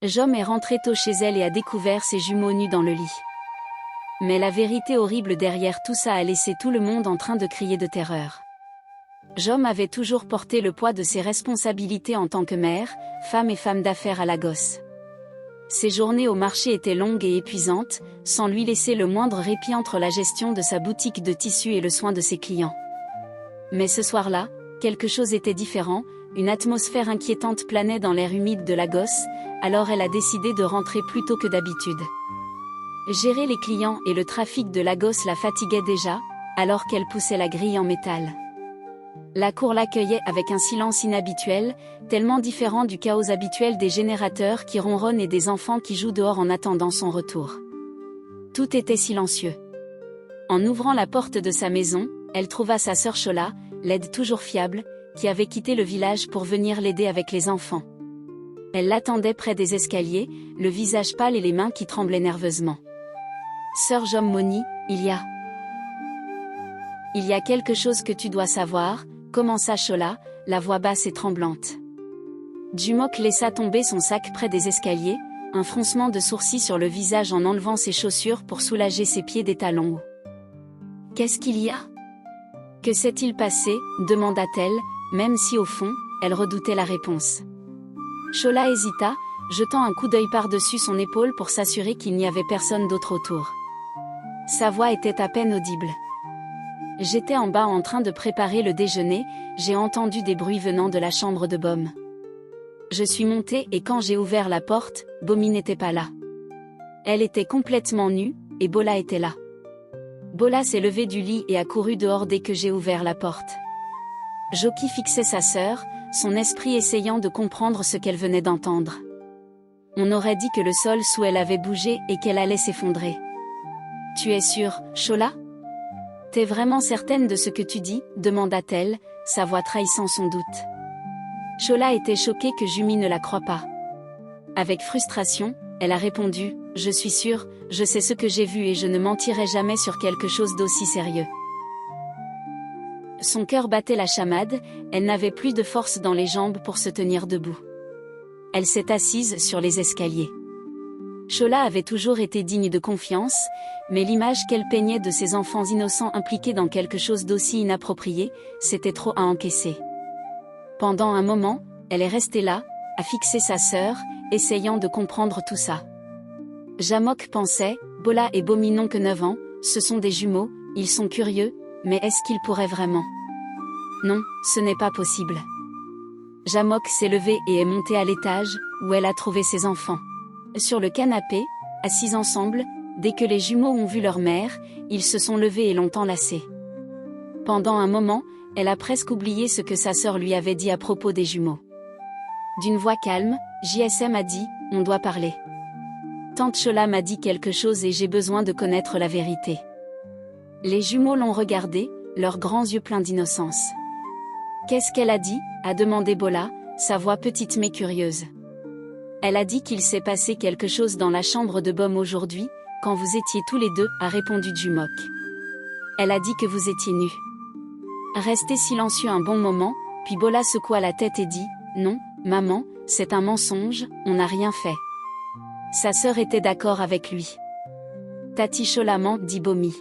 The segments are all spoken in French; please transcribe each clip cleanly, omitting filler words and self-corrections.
Jom est rentrée tôt chez elle et a découvert ses jumeaux nus dans le lit. Mais la vérité horrible derrière tout ça a laissé tout le monde en train de crier de terreur. Jom avait toujours porté le poids de ses responsabilités en tant que mère, femme et femme d'affaires à Lagos. Ses journées au marché étaient longues et épuisantes, sans lui laisser le moindre répit entre la gestion de sa boutique de tissus et le soin de ses clients. Mais ce soir-là, quelque chose était différent, une atmosphère inquiétante planait dans l'air humide de Lagos, alors elle a décidé de rentrer plus tôt que d'habitude. Gérer les clients et le trafic de Lagos la fatiguait déjà, alors qu'elle poussait la grille en métal. La cour l'accueillait avec un silence inhabituel, tellement différent du chaos habituel des générateurs qui ronronnent et des enfants qui jouent dehors en attendant son retour. Tout était silencieux. En ouvrant la porte de sa maison, elle trouva sa sœur Chola, l'aide toujours fiable, qui avait quitté le village pour venir l'aider avec les enfants. Elle l'attendait près des escaliers, le visage pâle et les mains qui tremblaient nerveusement. « Sœur Jom Moni, il y a quelque chose que tu dois savoir », commença Chola, la voix basse et tremblante. Jumok laissa tomber son sac près des escaliers, un froncement de sourcils sur le visage en enlevant ses chaussures pour soulager ses pieds des talons hauts. « Qu'est-ce qu'il y a ? Que s'est-il passé ? Demanda-t-elle, même si au fond, elle redoutait la réponse. Chola hésita, jetant un coup d'œil par-dessus son épaule pour s'assurer qu'il n'y avait personne d'autre autour. Sa voix était à peine audible. J'étais en bas en train de préparer le déjeuner, j'ai entendu des bruits venant de la chambre de Bom. Je suis montée et quand j'ai ouvert la porte, Bomi n'était pas là. Elle était complètement nue, et Bola était là. Bola s'est levée du lit et a couru dehors dès que j'ai ouvert la porte. Joki fixait sa sœur, son esprit essayant de comprendre ce qu'elle venait d'entendre. On aurait dit que le sol sous elle avait bougé et qu'elle allait s'effondrer. « Tu es sûre, Chola ? T'es vraiment certaine de ce que tu dis ? Demanda-t-elle, sa voix trahissant son doute. Chola était choquée que Jumi ne la croie pas. Avec frustration, elle a répondu « Je suis sûre, je sais ce que j'ai vu et je ne mentirai jamais sur quelque chose d'aussi sérieux. » Son cœur battait la chamade, elle n'avait plus de force dans les jambes pour se tenir debout. Elle s'est assise sur les escaliers. Chola avait toujours été digne de confiance, mais l'image qu'elle peignait de ses enfants innocents impliqués dans quelque chose d'aussi inapproprié, c'était trop à encaisser. Pendant un moment, elle est restée là, à fixer sa sœur, essayant de comprendre tout ça. Jamok pensait, Bola et Bomi n'ont que 9 ans, ce sont des jumeaux, ils sont curieux, mais est-ce qu'ils pourraient vraiment ? Non, ce n'est pas possible. Jamok s'est levée et est montée à l'étage, où elle a trouvé ses enfants. Sur le canapé, assis ensemble, dès que les jumeaux ont vu leur mère, ils se sont levés et l'ont enlacée. Pendant un moment, elle a presque oublié ce que sa sœur lui avait dit à propos des jumeaux. D'une voix calme, JSM a dit « On doit parler. Tante Chola m'a dit quelque chose et j'ai besoin de connaître la vérité. » Les jumeaux l'ont regardé, leurs grands yeux pleins d'innocence. « Qu'est-ce qu'elle a dit ?» a demandé Bola, sa voix petite mais curieuse. Elle a dit qu'il s'est passé quelque chose dans la chambre de Bom aujourd'hui, quand vous étiez tous les deux, a répondu Jumok. Elle a dit que vous étiez nus. Resté silencieux un bon moment, puis Bola secoua la tête et dit « Non, maman, c'est un mensonge, on n'a rien fait. » Sa sœur était d'accord avec lui. Tati Chola ment, dit Bomi.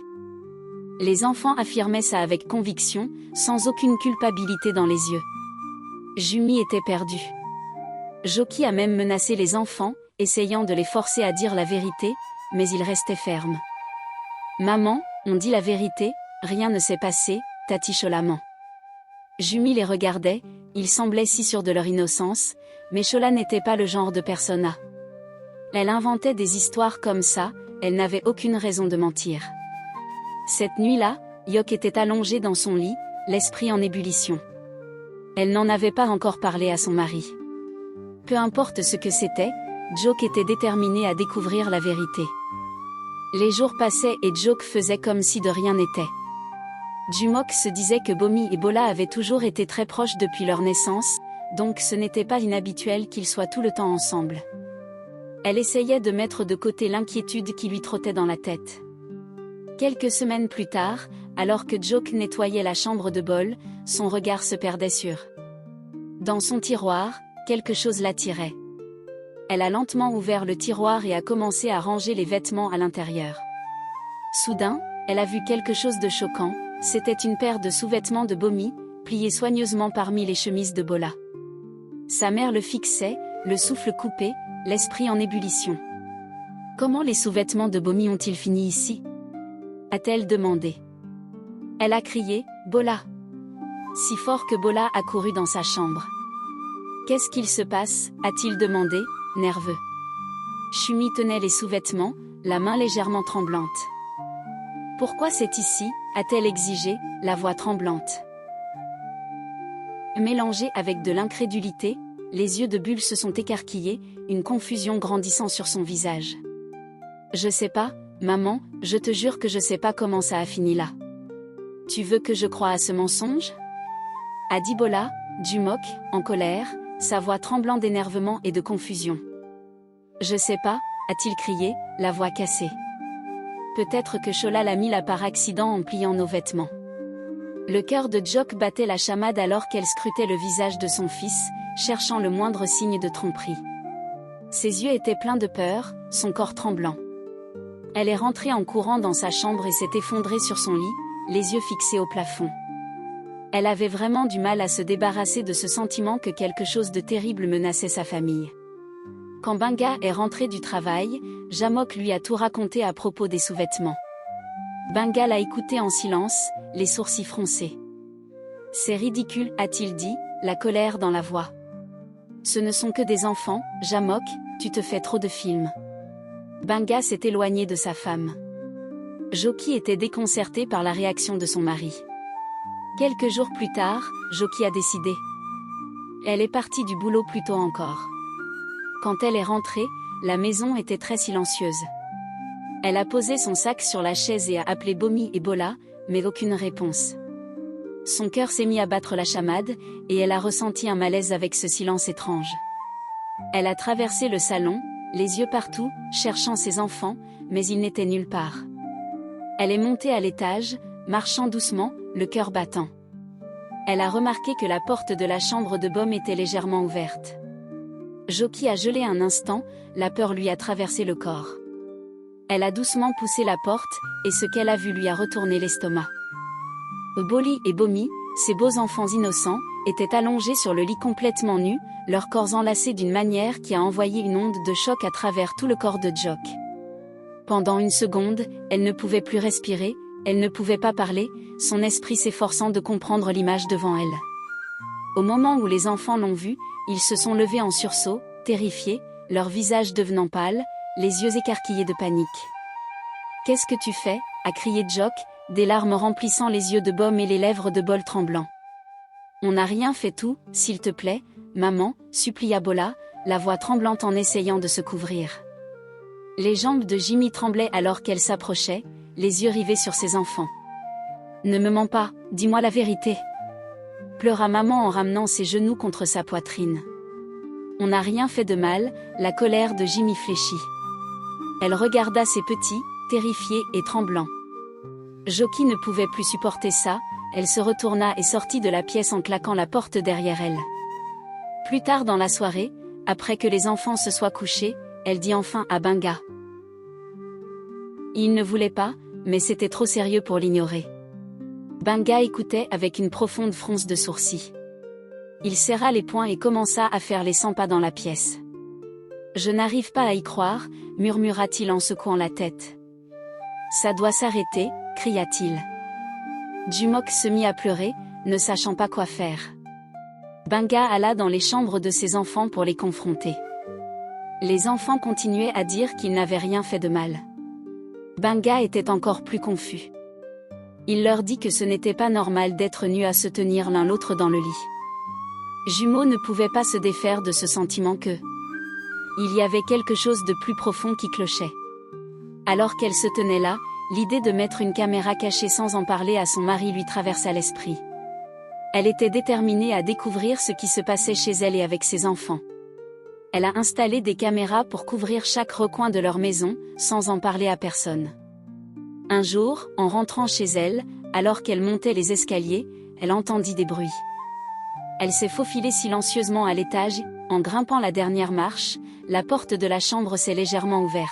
Les enfants affirmaient ça avec conviction, sans aucune culpabilité dans les yeux. Jumi était perdu. Joki a même menacé les enfants, essayant de les forcer à dire la vérité, mais ils restaient fermes. « Maman, on dit la vérité, rien ne s'est passé, Tati Chola ment. » Jumi les regardait, ils semblaient si sûrs de leur innocence, mais Chola n'était pas le genre de personne à. Elle inventait des histoires comme ça, elle n'avait aucune raison de mentir. Cette nuit-là, Yok était allongée dans son lit, l'esprit en ébullition. Elle n'en avait pas encore parlé à son mari. Peu importe ce que c'était, Jok était déterminé à découvrir la vérité. Les jours passaient et Jok faisait comme si de rien n'était. Jumok se disait que Bomi et Bola avaient toujours été très proches depuis leur naissance, donc ce n'était pas inhabituel qu'ils soient tout le temps ensemble. Elle essayait de mettre de côté l'inquiétude qui lui trottait dans la tête. Quelques semaines plus tard, alors que Jok nettoyait la chambre de Bol, son regard se perdait sur. Dans son tiroir, quelque chose l'attirait. Elle a lentement ouvert le tiroir et a commencé à ranger les vêtements à l'intérieur. Soudain, elle a vu quelque chose de choquant, c'était une paire de sous-vêtements de Bomi, pliés soigneusement parmi les chemises de Bola. Sa mère le fixait, le souffle coupé, l'esprit en ébullition. Comment les sous-vêtements de Bomi ont-ils fini ici? A-t-elle demandé. Elle a crié, Bola. Si fort que Bola a couru dans sa chambre. Qu'est-ce qu'il se passe, a-t-il demandé, nerveux. Chumi tenait les sous-vêtements, la main légèrement tremblante. Pourquoi c'est ici, a-t-elle exigé, la voix tremblante. Mélangée avec de l'incrédulité, les yeux de Bulle se sont écarquillés, une confusion grandissant sur son visage. Je sais pas, maman, je te jure que je sais pas comment ça a fini là. Tu veux que je croie à ce mensonge? A dit Bola, du moque, en colère, sa voix tremblant d'énervement et de confusion. Je sais pas, a-t-il crié, la voix cassée. Peut-être que Chola l'a mis là par accident en pliant nos vêtements. Le cœur de Jok battait la chamade alors qu'elle scrutait le visage de son fils, cherchant le moindre signe de tromperie. Ses yeux étaient pleins de peur, son corps tremblant. Elle est rentrée en courant dans sa chambre et s'est effondrée sur son lit, les yeux fixés au plafond. Elle avait vraiment du mal à se débarrasser de ce sentiment que quelque chose de terrible menaçait sa famille. Quand Benga est rentré du travail, Jamok lui a tout raconté à propos des sous-vêtements. Benga l'a écouté en silence, les sourcils froncés. C'est ridicule, a-t-il dit, la colère dans la voix. Ce ne sont que des enfants, Jamok, tu te fais trop de films. Benga s'est éloigné de sa femme. Joki était déconcerté par la réaction de son mari. Quelques jours plus tard, Joki a décidé. Elle est partie du boulot plus tôt encore. Quand elle est rentrée, la maison était très silencieuse. Elle a posé son sac sur la chaise et a appelé Bomi et Bola, mais aucune réponse. Son cœur s'est mis à battre la chamade, et elle a ressenti un malaise avec ce silence étrange. Elle a traversé le salon, les yeux partout, cherchant ses enfants, mais ils n'étaient nulle part. Elle est montée à l'étage, marchant doucement, le cœur battant. Elle a remarqué que la porte de la chambre de Bom était légèrement ouverte. Joki a gelé un instant, la peur lui a traversé le corps. Elle a doucement poussé la porte, et ce qu'elle a vu lui a retourné l'estomac. Boli et Bomi, ces beaux enfants innocents, étaient allongés sur le lit complètement nus, leurs corps enlacés d'une manière qui a envoyé une onde de choc à travers tout le corps de Jok. Pendant une seconde, elle ne pouvait plus respirer, elle ne pouvait pas parler, son esprit s'efforçant de comprendre l'image devant elle. Au moment où les enfants l'ont vue, ils se sont levés en sursaut, terrifiés, leurs visages devenant pâles, les yeux écarquillés de panique. « Qu'est-ce que tu fais » a crié Jok, des larmes remplissant les yeux de Bom et les lèvres de Bol tremblant. « On n'a rien fait tout, s'il te plaît, maman, supplia Bola, la voix tremblante en essayant de se couvrir. Les jambes de Jimmy tremblaient alors qu'elle s'approchait, les yeux rivés sur ses enfants. « Ne me mens pas, dis-moi la vérité » pleura maman en ramenant ses genoux contre sa poitrine. On n'a rien fait de mal, la colère de Jimmy fléchit. Elle regarda ses petits, terrifiés et tremblants. Joki ne pouvait plus supporter ça, elle se retourna et sortit de la pièce en claquant la porte derrière elle. Plus tard dans la soirée, après que les enfants se soient couchés, elle dit enfin à Benga. Il ne voulait pas, mais c'était trop sérieux pour l'ignorer. Benga écoutait avec une profonde fronce de sourcils. Il serra les poings et commença à faire les 100 pas dans la pièce. « Je n'arrive pas à y croire » murmura-t-il en secouant la tête. « Ça doit s'arrêter » cria-t-il. Jumok se mit à pleurer, ne sachant pas quoi faire. Benga alla dans les chambres de ses enfants pour les confronter. Les enfants continuaient à dire qu'ils n'avaient rien fait de mal. Benga était encore plus confus. Il leur dit que ce n'était pas normal d'être nus à se tenir l'un l'autre dans le lit. Jumeau ne pouvait pas se défaire de ce sentiment que il y avait quelque chose de plus profond qui clochait. Alors qu'elle se tenait là, l'idée de mettre une caméra cachée sans en parler à son mari lui traversa l'esprit. Elle était déterminée à découvrir ce qui se passait chez elle et avec ses enfants. Elle a installé des caméras pour couvrir chaque recoin de leur maison, sans en parler à personne. Un jour, en rentrant chez elle, alors qu'elle montait les escaliers, elle entendit des bruits. Elle s'est faufilée silencieusement à l'étage, en grimpant la dernière marche, la porte de la chambre s'est légèrement ouverte.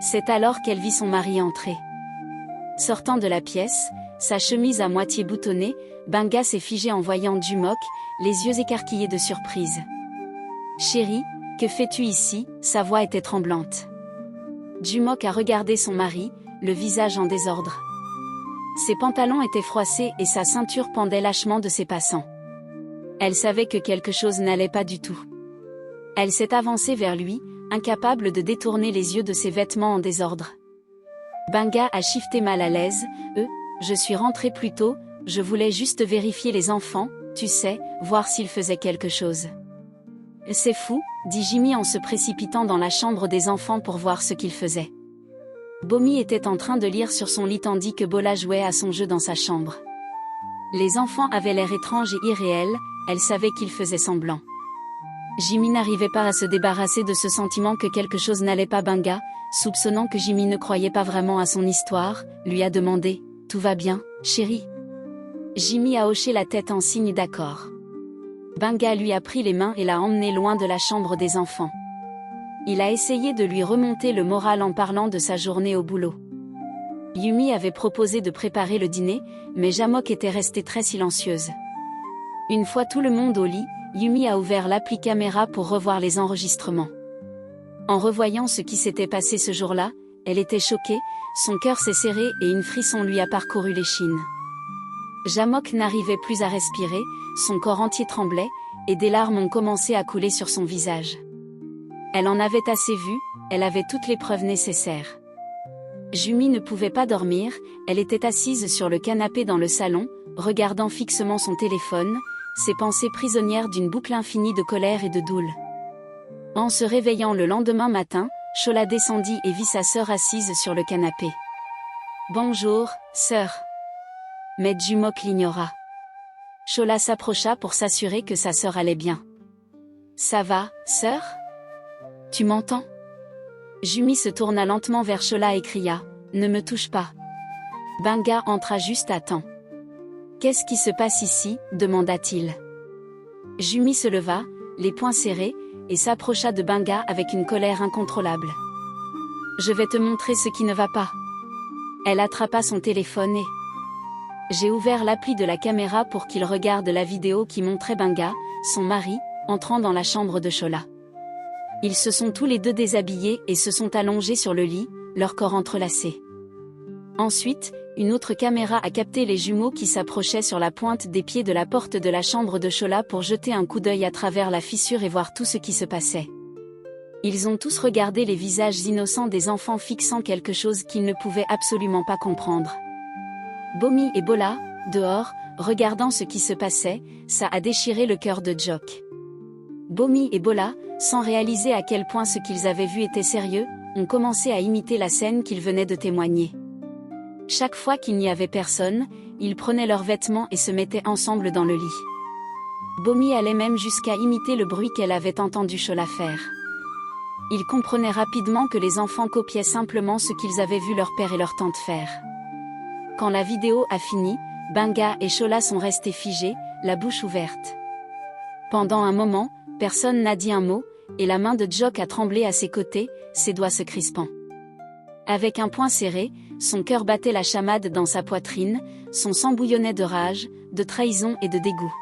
C'est alors qu'elle vit son mari entrer. Sortant de la pièce, sa chemise à moitié boutonnée, Benga s'est figé en voyant Jumok, les yeux écarquillés de surprise. « Chérie, que fais-tu ici ?» Sa voix était tremblante. Jumok a regardé son mari, le visage en désordre. Ses pantalons étaient froissés et sa ceinture pendait lâchement de ses passants. Elle savait que quelque chose n'allait pas du tout. Elle s'est avancée vers lui, incapable de détourner les yeux de ses vêtements en désordre. Benga a shifté mal à l'aise. Je suis rentrée plus tôt, je voulais juste vérifier les enfants, tu sais, voir s'ils faisaient quelque chose. » C'est fou, dit Jimmy en se précipitant dans la chambre des enfants pour voir ce qu'ils faisaient. Bomi était en train de lire sur son lit tandis que Bola jouait à son jeu dans sa chambre. Les enfants avaient l'air étrange et irréel, elle savait qu'ils faisaient semblant. Jimmy n'arrivait pas à se débarrasser de ce sentiment que quelque chose n'allait pas. Benga, soupçonnant que Jimmy ne croyait pas vraiment à son histoire, lui a demandé « Tout va bien, chérie ?» Jimmy a hoché la tête en signe d'accord. Benga lui a pris les mains et l'a emmené loin de la chambre des enfants. Il a essayé de lui remonter le moral en parlant de sa journée au boulot. Yumi avait proposé de préparer le dîner, mais Jamok était restée très silencieuse. Une fois tout le monde au lit, Yumi a ouvert l'appli caméra pour revoir les enregistrements. En revoyant ce qui s'était passé ce jour-là, elle était choquée, son cœur s'est serré et une frisson lui a parcouru l'échine. Jamok n'arrivait plus à respirer, son corps entier tremblait, et des larmes ont commencé à couler sur son visage. Elle en avait assez vu, elle avait toutes les preuves nécessaires. Jumi ne pouvait pas dormir, elle était assise sur le canapé dans le salon, regardant fixement son téléphone, ses pensées prisonnières d'une boucle infinie de colère et de doule. En se réveillant le lendemain matin, Chola descendit et vit sa sœur assise sur le canapé. « Bonjour, sœur. » Mais Jumok l'ignora. Chola s'approcha pour s'assurer que sa sœur allait bien. « Ça va, sœur ? Tu m'entends ?» Jumi se tourna lentement vers Chola et cria « Ne me touche pas !» Benga entra juste à temps. « Qu'est-ce qui se passe ici ?» demanda-t-il. Jumi se leva, les poings serrés, et s'approcha de Benga avec une colère incontrôlable. « Je vais te montrer ce qui ne va pas. » Elle attrapa son téléphone et... J'ai ouvert l'appli de la caméra pour qu'il regarde la vidéo qui montrait Benga, son mari, entrant dans la chambre de Chola. Ils se sont tous les deux déshabillés et se sont allongés sur le lit, leurs corps entrelacés. Ensuite, une autre caméra a capté les jumeaux qui s'approchaient sur la pointe des pieds de la porte de la chambre de Chola pour jeter un coup d'œil à travers la fissure et voir tout ce qui se passait. Ils ont tous regardé les visages innocents des enfants fixant quelque chose qu'ils ne pouvaient absolument pas comprendre. Bomi et Bola, dehors, regardant ce qui se passait, ça a déchiré le cœur de Jok. Bomi et Bola, sans réaliser à quel point ce qu'ils avaient vu était sérieux, ont commencé à imiter la scène qu'ils venaient de témoigner. Chaque fois qu'il n'y avait personne, ils prenaient leurs vêtements et se mettaient ensemble dans le lit. Bomi allait même jusqu'à imiter le bruit qu'elle avait entendu Chola faire. Ils comprenaient rapidement que les enfants copiaient simplement ce qu'ils avaient vu leur père et leur tante faire. Quand la vidéo a fini, Benga et Chola sont restés figés, la bouche ouverte. Pendant un moment, personne n'a dit un mot, et la main de Jok a tremblé à ses côtés, ses doigts se crispant. Avec un poing serré, son cœur battait la chamade dans sa poitrine, son sang bouillonnait de rage, de trahison et de dégoût.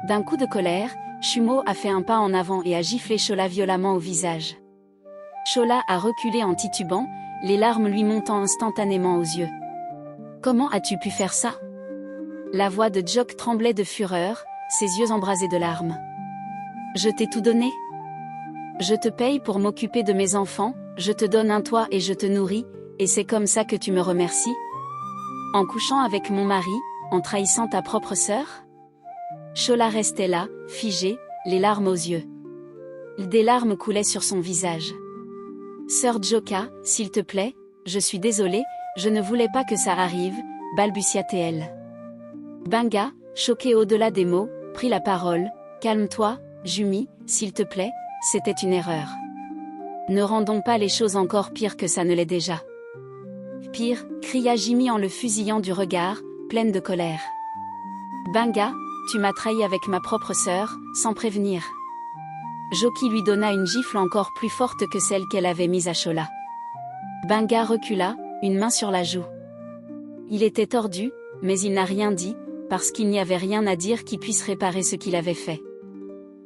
D'un coup de colère, Shumo a fait un pas en avant et a giflé Chola violemment au visage. Chola a reculé en titubant, les larmes lui montant instantanément aux yeux. « Comment as-tu pu faire ça ?» La voix de Jok tremblait de fureur, ses yeux embrasés de larmes. « Je t'ai tout donné. Je te paye pour m'occuper de mes enfants, je te donne un toit et je te nourris, et c'est comme ça que tu me remercies ? En couchant avec mon mari, en trahissant ta propre sœur ?» Chola restait là, figée, les larmes aux yeux. Des larmes coulaient sur son visage. « Sœur Joka, s'il te plaît, je suis désolée, je ne voulais pas que ça arrive, » balbutia-t-elle. Benga, choqué au-delà des mots, prit la parole. « Calme-toi, Jumi, s'il te plaît, c'était une erreur. Ne rendons pas les choses encore pires que ça ne l'est déjà. » Pire, cria Jimmy en le fusillant du regard, pleine de colère. « Benga, tu m'as trahi avec ma propre sœur, sans prévenir. Joki lui donna une gifle encore plus forte que celle qu'elle avait mise à Chola. Benga recula, une main sur la joue. Il était tordu, mais il n'a rien dit, parce qu'il n'y avait rien à dire qui puisse réparer ce qu'il avait fait.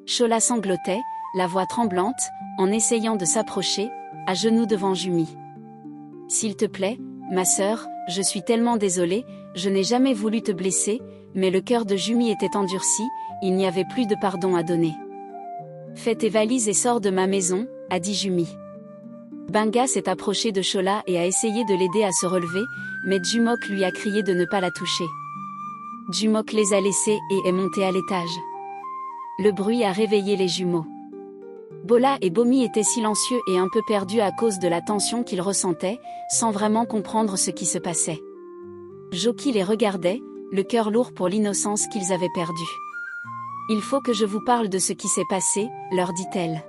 Chola sanglotait, la voix tremblante, en essayant de s'approcher, à genoux devant Jumi. « S'il te plaît, ma sœur, je suis tellement désolée, je n'ai jamais voulu te blesser, mais le cœur de Jumi était endurci, il n'y avait plus de pardon à donner. Fais tes valises et sors de ma maison, a dit Jumi. Benga s'est approché de Chola et a essayé de l'aider à se relever, mais Jumok lui a crié de ne pas la toucher. Jumok les a laissés et est monté à l'étage. Le bruit a réveillé les jumeaux. Bola et Bomi étaient silencieux et un peu perdus à cause de la tension qu'ils ressentaient, sans vraiment comprendre ce qui se passait. Joki les regardait, le cœur lourd pour l'innocence qu'ils avaient perdue. « Il faut que je vous parle de ce qui s'est passé, leur dit-elle.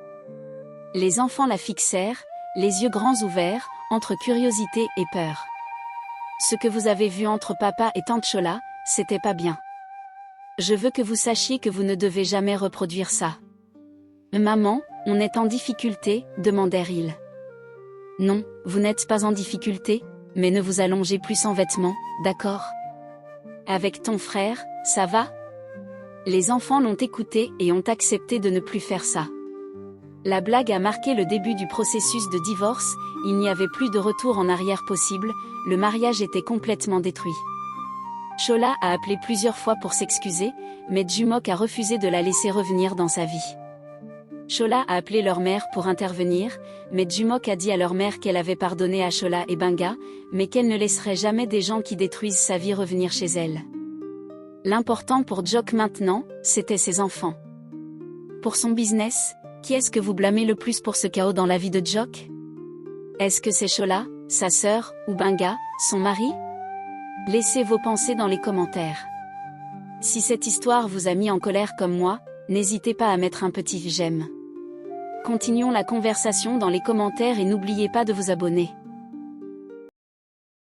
Les enfants la fixèrent, les yeux grands ouverts, entre curiosité et peur. Ce que vous avez vu entre papa et tante Chola, c'était pas bien. Je veux que vous sachiez que vous ne devez jamais reproduire ça. Maman, on est en difficulté, demandèrent-ils. Non, vous n'êtes pas en difficulté, mais ne vous allongez plus sans vêtements, d'accord? Avec ton frère, ça va? Les enfants l'ont écouté et ont accepté de ne plus faire ça. La blague a marqué le début du processus de divorce, il n'y avait plus de retour en arrière possible, le mariage était complètement détruit. Chola a appelé plusieurs fois pour s'excuser, mais Jumok a refusé de la laisser revenir dans sa vie. Chola a appelé leur mère pour intervenir, mais Jumok a dit à leur mère qu'elle avait pardonné à Chola et Benga, mais qu'elle ne laisserait jamais des gens qui détruisent sa vie revenir chez elle. L'important pour Jok maintenant, c'était ses enfants. Pour son business, qui est-ce que vous blâmez le plus pour ce chaos dans la vie de Jok? Est-ce que c'est Chola, sa sœur, ou Benga, son mari? Laissez vos pensées dans les commentaires. Si cette histoire vous a mis en colère comme moi, n'hésitez pas à mettre un petit j'aime. Continuons la conversation dans les commentaires et n'oubliez pas de vous abonner.